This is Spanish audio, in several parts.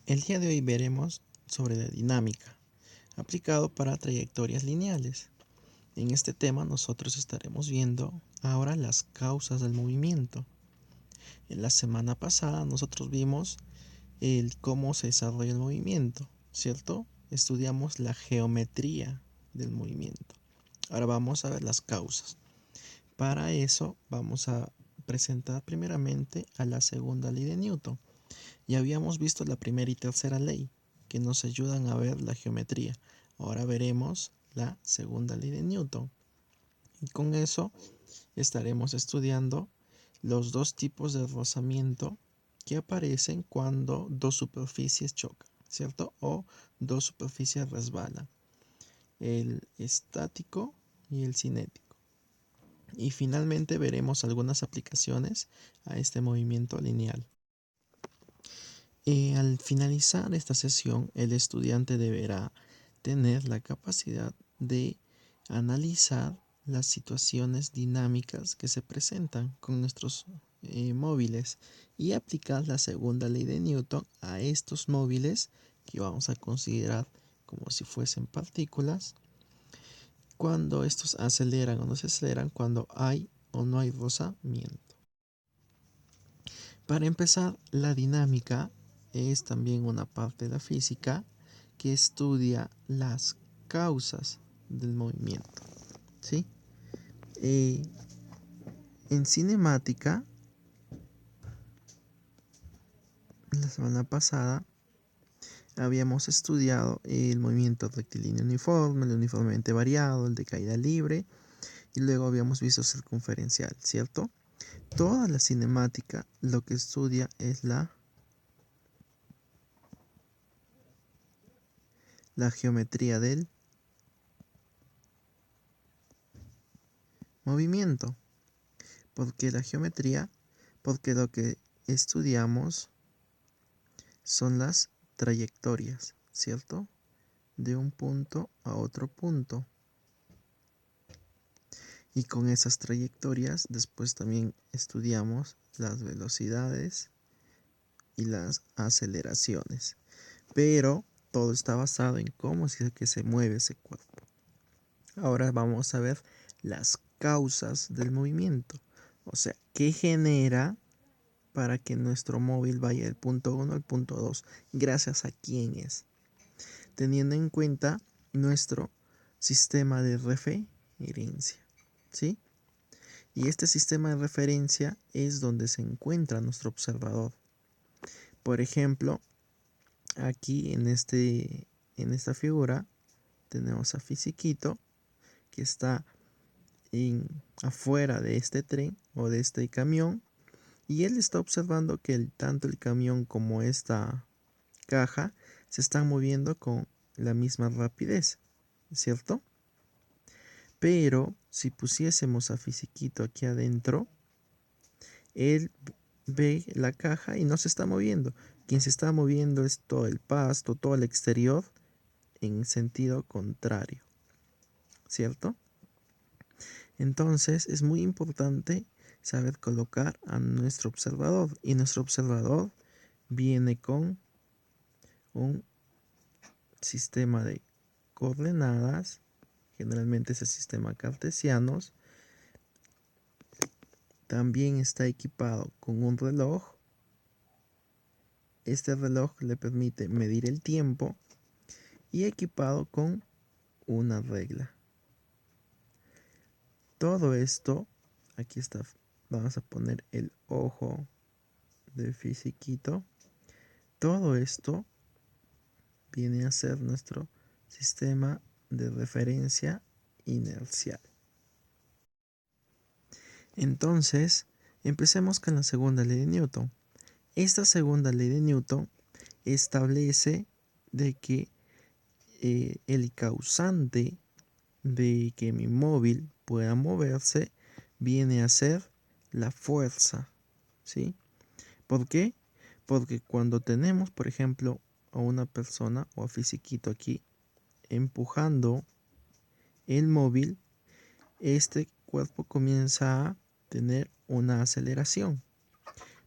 El día de hoy veremos sobre la dinámica, aplicado para trayectorias lineales. En este tema nosotros estaremos viendo ahora las causas del movimiento. En la semana pasada nosotros vimos el cómo se desarrolla el movimiento, ¿cierto? Estudiamos la geometría del movimiento. Ahora vamos a ver las causas. Para eso vamos a presentar primeramente a la segunda ley de Newton. Ya habíamos visto la primera y tercera ley, que nos ayudan a ver la geometría. Ahora veremos la segunda ley de Newton. Y con eso estaremos estudiando los dos tipos de rozamiento que aparecen cuando dos superficies chocan, ¿cierto? O dos superficies resbalan. El estático y el cinético. Y finalmente veremos algunas aplicaciones a este movimiento lineal. Al finalizar esta sesión, el estudiante deberá tener la capacidad de analizar las situaciones dinámicas que se presentan con nuestros móviles y aplicar la segunda ley de Newton a estos móviles que vamos a considerar como si fuesen partículas cuando estos aceleran o no se aceleran, cuando hay o no hay rozamiento. Para empezar, la dinámica es también una parte de la física que estudia las causas del movimiento, ¿sí? En cinemática, la semana pasada, habíamos estudiado el movimiento rectilíneo uniforme, el uniformemente variado, el de caída libre, y luego habíamos visto circunferencial, ¿cierto? Toda la cinemática lo que estudia es la geometría del movimiento. ¿Por qué la geometría? Porque lo que estudiamos son las trayectorias, ¿cierto? De un punto a otro punto. Y con esas trayectorias después también estudiamos las velocidades y las aceleraciones. Pero todo está basado en cómo es que se mueve ese cuerpo. Ahora vamos a ver las causas del movimiento. O sea, ¿qué genera para que nuestro móvil vaya del punto 1 al punto 2? ¿Gracias a quién es? Teniendo en cuenta nuestro sistema de referencia, ¿sí? Y este sistema de referencia es donde se encuentra nuestro observador. Por ejemplo, aquí en esta figura tenemos a Fisiquito, que está afuera de este tren o de este camión, y él está observando que tanto el camión como esta caja se están moviendo con la misma rapidez, ¿cierto? Pero si pusiésemos a Fisiquito aquí adentro, él ve la caja y no se está moviendo. Quien se está moviendo es todo el pasto, todo el exterior en sentido contrario, ¿cierto? Entonces es muy importante saber colocar a nuestro observador, y nuestro observador viene con un sistema de coordenadas, generalmente es el sistema cartesianos. También está equipado con un reloj. Este reloj le permite medir el tiempo y equipado con una regla. Todo esto, aquí está, vamos a poner el ojo de Fisiquito. Todo esto viene a ser nuestro sistema de referencia inercial. Entonces, empecemos con la segunda ley de Newton. Esta segunda ley de Newton establece de que el causante de que mi móvil pueda moverse viene a ser la fuerza, ¿sí? ¿Por qué? Porque cuando tenemos, por ejemplo, a una persona o a Fisiquito aquí empujando el móvil, este cuerpo comienza a tener una aceleración.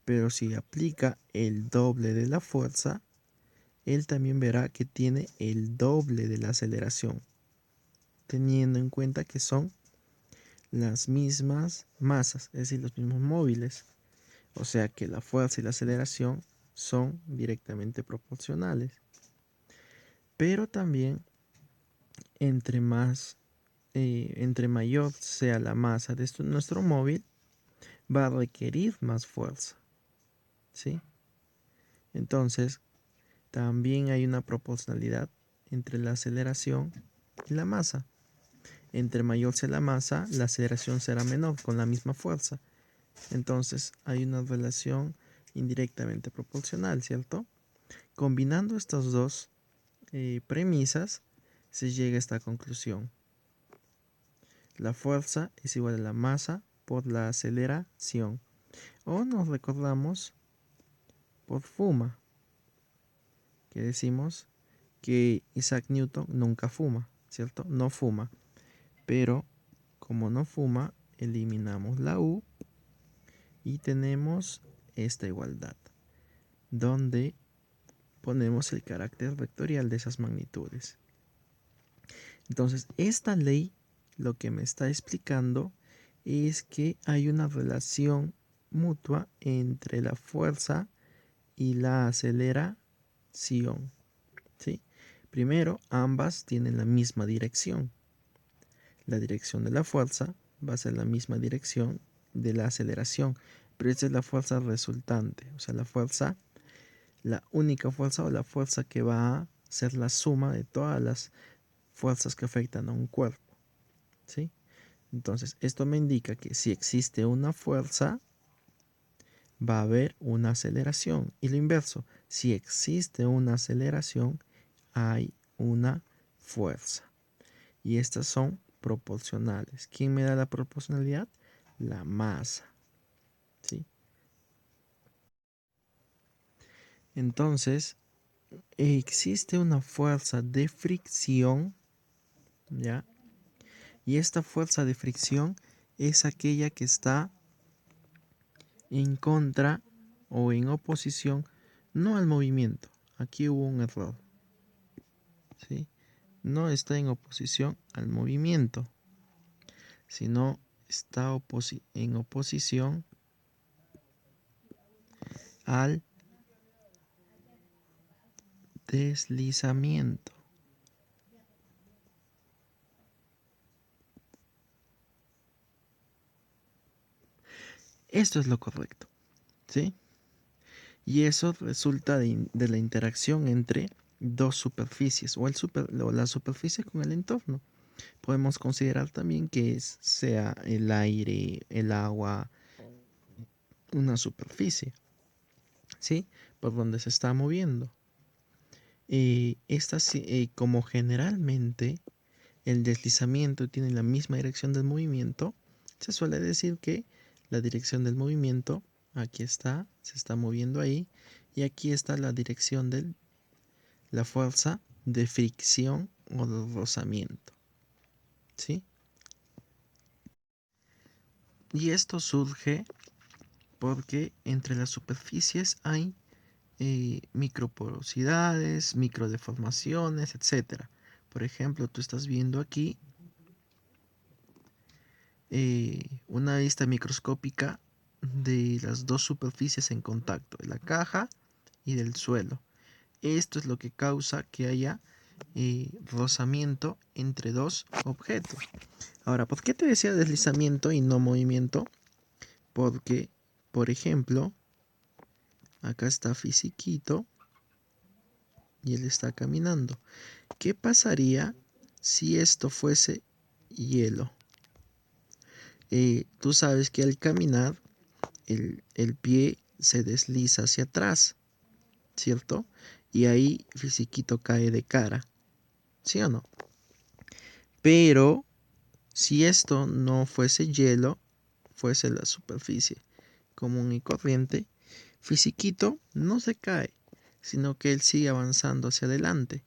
Pero si aplica el doble de la fuerza, él también verá que tiene el doble de la aceleración, teniendo en cuenta que son las mismas masas, es decir, los mismos móviles. O sea que la fuerza y la aceleración son directamente proporcionales. Pero también entre mayor sea la masa de nuestro móvil, va a requerir más fuerza, ¿sí? Entonces, también hay una proporcionalidad entre la aceleración y la masa. Entre mayor sea la masa, la aceleración será menor con la misma fuerza. Entonces, hay una relación indirectamente proporcional, ¿cierto? Combinando estas dos premisas, se llega a esta conclusión. La fuerza es igual a la masa por la aceleración. O nos recordamos por fuma, que decimos que Isaac Newton nunca fuma, ¿cierto? No fuma. Pero como no fuma, eliminamos la U y tenemos esta igualdad, donde ponemos el carácter vectorial de esas magnitudes. Entonces, esta ley lo que me está explicando es que hay una relación mutua entre la fuerza y la aceleración, ¿sí? Primero, ambas tienen la misma dirección. La dirección de la fuerza va a ser la misma dirección de la aceleración, pero esta es la fuerza resultante, o sea, la única fuerza o la fuerza que va a ser la suma de todas las fuerzas que afectan a un cuerpo, ¿sí? Entonces, esto me indica que si existe una fuerza, va a haber una aceleración. Y lo inverso, si existe una aceleración, hay una fuerza. Y estas son proporcionales. ¿Quién me da la proporcionalidad? La masa, ¿sí? Entonces, existe una fuerza de fricción, ¿ya? Y esta fuerza de fricción es aquella que está en contra o en oposición, no al movimiento. Aquí hubo un error, ¿sí? No está en oposición al movimiento, sino está en oposición al deslizamiento. Esto es lo correcto, ¿sí? Y eso resulta de la interacción entre dos superficies o la superficie con el entorno. Podemos considerar también que sea el aire, el agua, una superficie, ¿sí? Por donde se está moviendo. Como generalmente el deslizamiento tiene la misma dirección del movimiento, se suele decir que la dirección del movimiento, aquí está, se está moviendo ahí, y aquí está la dirección de la fuerza de fricción o de rozamiento, ¿sí? Y esto surge porque entre las superficies hay microporosidades, microdeformaciones, etcétera. Por ejemplo, tú estás viendo aquí una vista microscópica de las dos superficies en contacto, de la caja y del suelo. Esto es lo que causa que haya rozamiento entre dos objetos. Ahora, ¿por qué te decía deslizamiento y no movimiento? Porque, por ejemplo, acá está Fisiquito y él está caminando. ¿Qué pasaría si esto fuese hielo? Tú sabes que al caminar el pie se desliza hacia atrás, ¿cierto? Y ahí Fisiquito cae de cara, ¿sí o no? Pero si esto no fuese hielo, fuese la superficie común y corriente, Fisiquito no se cae, sino que él sigue avanzando hacia adelante.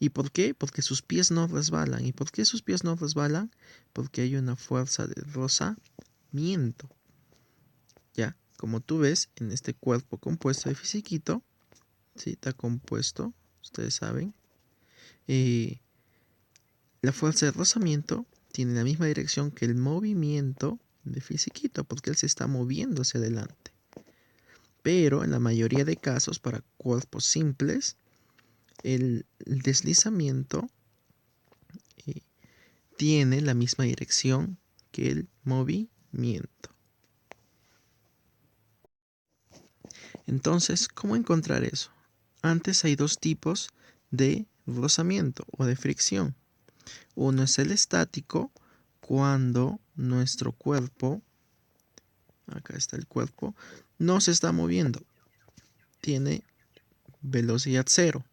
¿Y por qué? Porque sus pies no resbalan. ¿Y por qué sus pies no resbalan? Porque hay una fuerza de rozamiento. Ya, como tú ves, en este cuerpo compuesto de Fisiquito, ¿sí? Está compuesto ustedes saben, la fuerza de rozamiento tiene la misma dirección que el movimiento de fisiquito, porque él se está moviendo hacia adelante. Pero en la mayoría de casos, para cuerpos simples, el deslizamiento tiene la misma dirección que el movimiento. Entonces, ¿cómo encontrar eso? Antes hay dos tipos de rozamiento o de fricción. Uno es el estático, cuando nuestro cuerpo, acá está el cuerpo, no se está moviendo, tiene velocidad cero.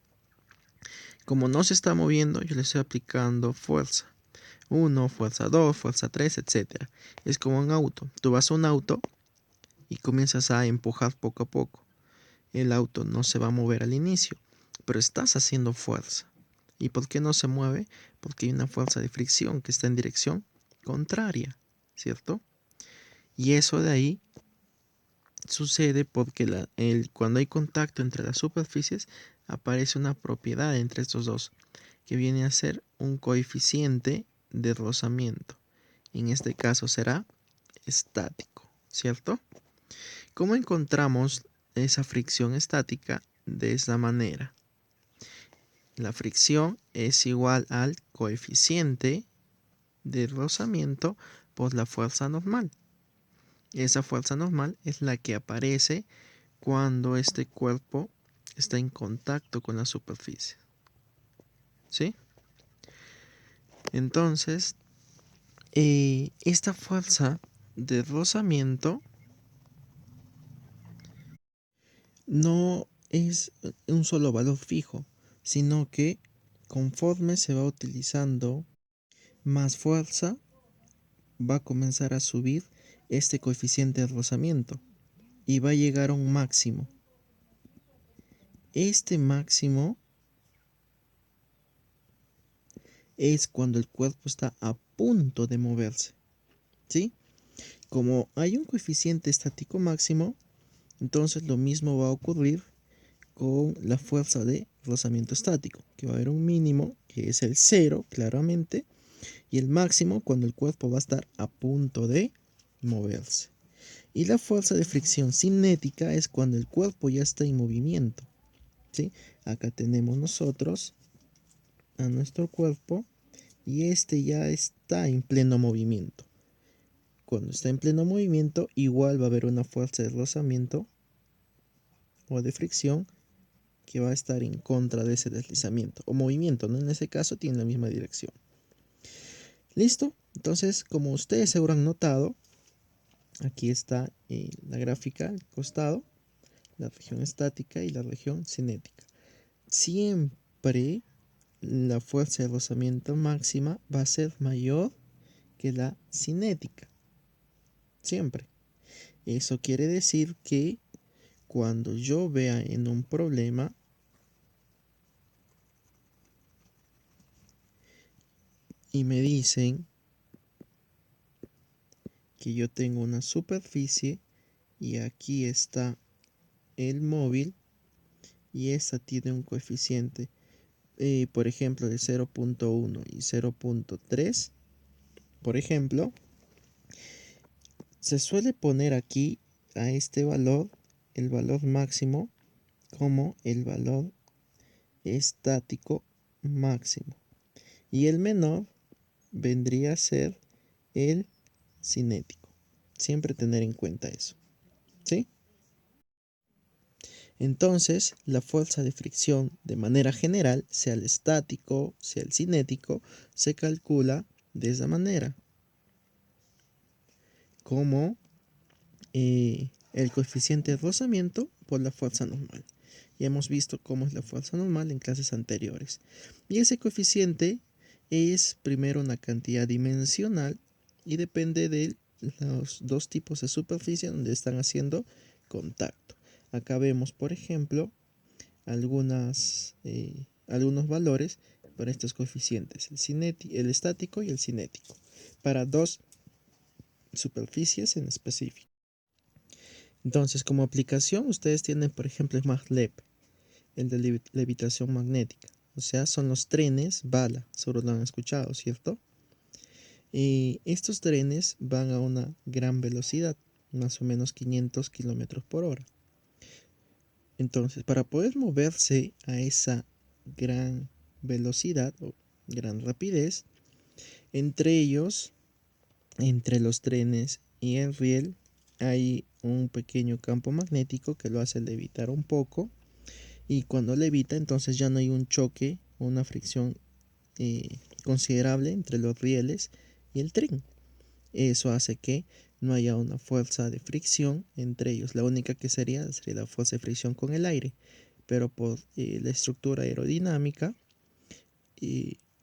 Como no se está moviendo, yo le estoy aplicando fuerza 1, fuerza 2, fuerza 3, etc. Es como un auto. Tú vas a un auto y comienzas a empujar poco a poco. El auto no se va a mover al inicio, pero estás haciendo fuerza. ¿Y por qué no se mueve? Porque hay una fuerza de fricción que está en dirección contraria, ¿cierto? Y eso de ahí sucede porque cuando hay contacto entre las superficies aparece una propiedad entre estos dos que viene a ser un coeficiente de rozamiento. En este caso será estático, ¿cierto? ¿Cómo encontramos esa fricción estática? De esta manera. La fricción es igual al coeficiente de rozamiento por la fuerza normal. Esa fuerza normal es la que aparece cuando este cuerpo está en contacto con la superficie. ¿Sí? Entonces, esta fuerza de rozamiento no es un solo valor fijo, sino que conforme se va utilizando más fuerza, va a comenzar a subir este coeficiente de rozamiento y va a llegar a un máximo. Este máximo es cuando el cuerpo está a punto de moverse, ¿sí? Como hay un coeficiente estático máximo, entonces lo mismo va a ocurrir con la fuerza de rozamiento estático, que va a haber un mínimo, que es el cero, claramente, y el máximo cuando el cuerpo va a estar a punto de moverse. Y la fuerza de fricción cinética es cuando el cuerpo ya está en movimiento, ¿sí? Acá tenemos nosotros a nuestro cuerpo y este ya está en pleno movimiento. Cuando está en pleno movimiento, igual va a haber una fuerza de rozamiento o de fricción que va a estar en contra de ese deslizamiento o movimiento, ¿no? En ese caso tiene la misma dirección. ¿Listo? Entonces, como ustedes seguro han notado, aquí está la gráfica al costado, la región estática y la región cinética. Siempre la fuerza de rozamiento máxima va a ser mayor que la cinética. Siempre. Eso quiere decir que cuando yo vea en un problema y me dicen que yo tengo una superficie y aquí está el móvil y esta tiene un coeficiente, por ejemplo, de 0.1 y 0.3, por ejemplo, se suele poner aquí a este valor, el valor máximo, como el valor estático máximo. Y el menor vendría a ser el cinético. Siempre tener en cuenta eso. ¿Sí? Entonces, la fuerza de fricción de manera general, sea el estático, sea el cinético, se calcula de esa manera. Como el coeficiente de rozamiento por la fuerza normal. Ya hemos visto cómo es la fuerza normal en clases anteriores. Y ese coeficiente es primero una cantidad dimensional y depende de los dos tipos de superficie donde están haciendo contacto. Acá vemos, por ejemplo, algunos valores para estos coeficientes, el estático y el cinético, para dos superficies en específico. Entonces, como aplicación, ustedes tienen, por ejemplo, el MATLAB. el de levitación magnética. O sea, son los trenes bala, seguro lo han escuchado, ¿cierto? Y estos trenes van a una gran velocidad, más o menos 500 kilómetros por hora. Entonces, para poder moverse a esa gran velocidad o gran rapidez, entre ellos, entre los trenes y el riel, hay un pequeño campo magnético que lo hace levitar un poco. Y cuando levita, entonces ya no hay un choque, una fricción considerable entre los rieles y el tren. Eso hace que no haya una fuerza de fricción entre ellos. La única que sería la fuerza de fricción con el aire, pero por la estructura aerodinámica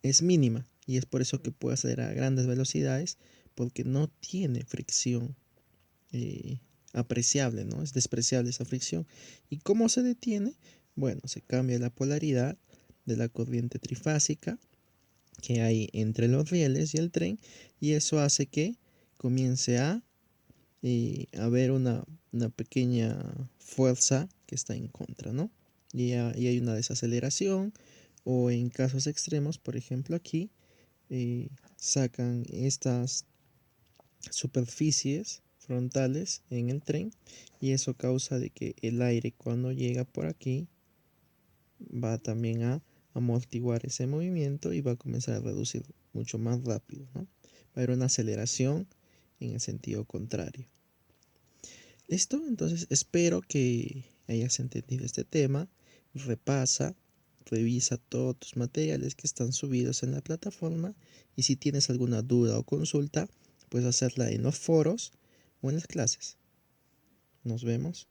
es mínima y es por eso que puede acelerar a grandes velocidades porque no tiene fricción apreciable, ¿no? Es despreciable esa fricción. ¿Y cómo se detiene? Bueno, se cambia la polaridad de la corriente trifásica que hay entre los rieles y el tren y eso hace que comience a haber una pequeña fuerza que está en contra, ¿no? Y hay una desaceleración o en casos extremos, por ejemplo aquí, sacan estas superficies frontales en el tren y eso causa de que el aire cuando llega por aquí va también a amortiguar ese movimiento y va a comenzar a reducir mucho más rápido, ¿no? Va a haber una aceleración en el sentido contrario. ¿Listo? Entonces espero que hayas entendido este tema. Repasa, revisa todos tus materiales que están subidos en la plataforma y si tienes alguna duda o consulta, puedes hacerla en los foros o en las clases. Nos vemos.